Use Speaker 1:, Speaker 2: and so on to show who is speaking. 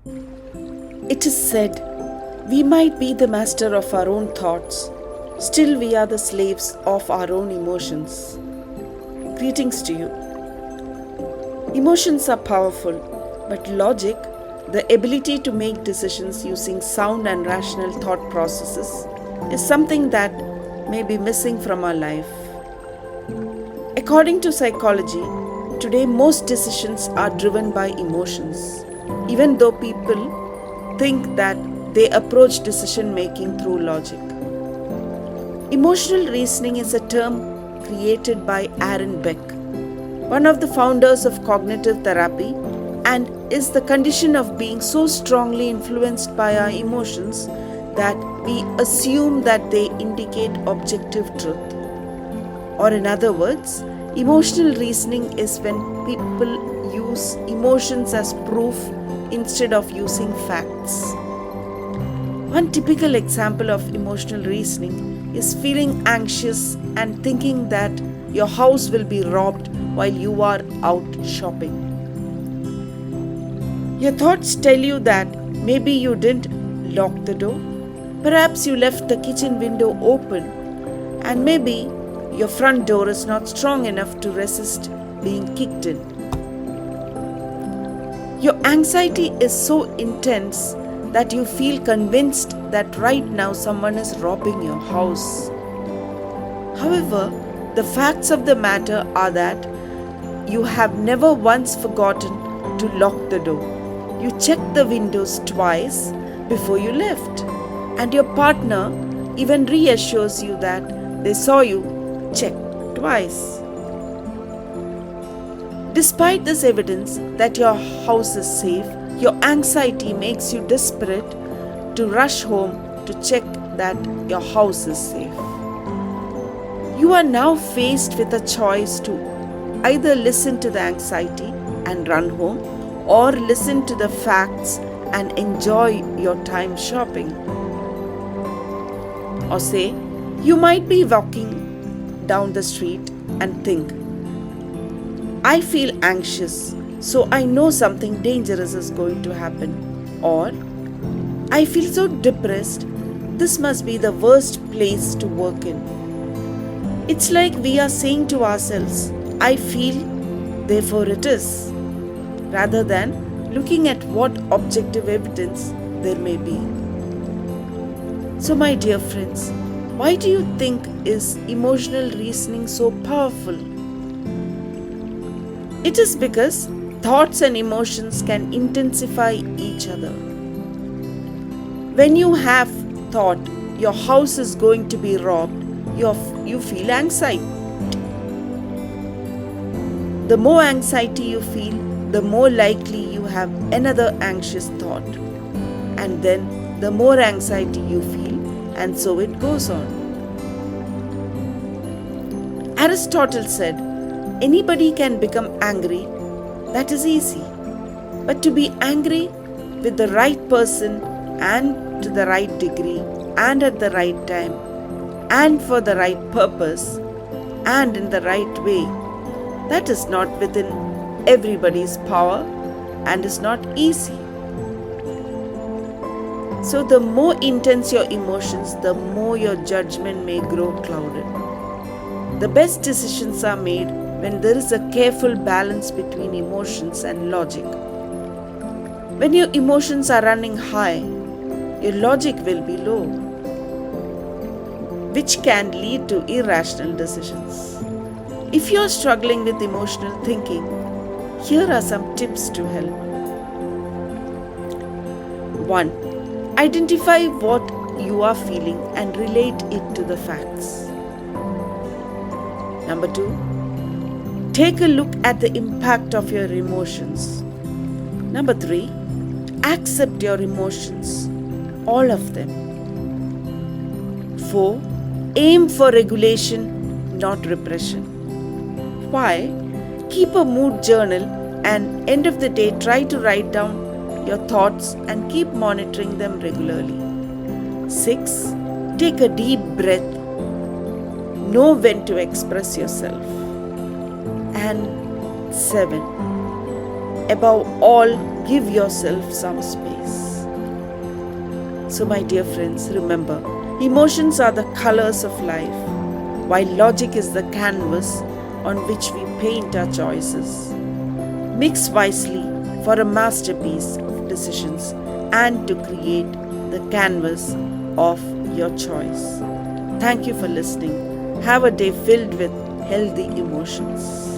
Speaker 1: It is said, we might be the master of our own thoughts, still we are the slaves of our own emotions. Greetings to you. Emotions are powerful, but logic, the ability to make decisions using sound and rational thought processes, is something that may be missing from our life. According to psychology, today most decisions are driven by emotions, even though people think that they approach decision making through logic. Emotional reasoning is a term created by Aaron Beck, one of the founders of cognitive therapy, and is the condition of being so strongly influenced by our emotions that we assume that they indicate objective truth. Or in other words, emotional reasoning is when people use emotions as proof instead of using facts. One typical example of emotional reasoning is feeling anxious and thinking that your house will be robbed while you are out shopping. Your thoughts tell you that maybe you didn't lock the door, perhaps you left the kitchen window open, and maybe your front door is not strong enough to resist being kicked in. Your anxiety is so intense that you feel convinced that right now someone is robbing your house. However, the facts of the matter are that you have never once forgotten to lock the door. You checked the windows twice before you left, and your partner even reassures you that they saw you check twice. Despite this evidence that your house is safe, your anxiety makes you desperate to rush home to check that your house is safe. You are now faced with a choice to either listen to the anxiety and run home, or listen to the facts and enjoy your time shopping. Or say, you might be walking down the street and think, I feel anxious, so I know something dangerous is going to happen. Or, I feel so depressed, this must be the worst place to work in. It's like we are saying to ourselves, I feel, therefore it is, rather than looking at what objective evidence there may be. So, my dear friends, why do you think is emotional reasoning so powerful? It is because thoughts and emotions can intensify each other. When you have thought your house is going to be robbed, you feel anxiety. The more anxiety you feel, the more likely you have another anxious thought. And then the more anxiety you feel, and so it goes on. Aristotle said, anybody can become angry, that is easy. But to be angry with the right person and to the right degree and at the right time and for the right purpose and in the right way, that is not within everybody's power and is not easy. So the more intense your emotions, the more your judgment may grow clouded. The best decisions are made when there is a careful balance between emotions and logic. When your emotions are running high, your logic will be low, which can lead to irrational decisions. If you are struggling with emotional thinking, here are some tips to help. 1. Identify what you are feeling and relate it to the facts. Number 2. Take a look at the impact of your emotions. Number 3. Accept your emotions, all of them. 4. Aim for regulation, not repression. 5. Keep a mood journal and end of the day try to write down your thoughts and keep monitoring them regularly. 6. Take a deep breath. Know when to express yourself. And 7. Above all, Give yourself some space. So, my dear friends, remember, emotions are the colors of life, while logic is the canvas on which we paint our choices. Mix wisely for a masterpiece of decisions and to create the canvas of your choice. Thank you for listening. Have a day filled with healthy emotions.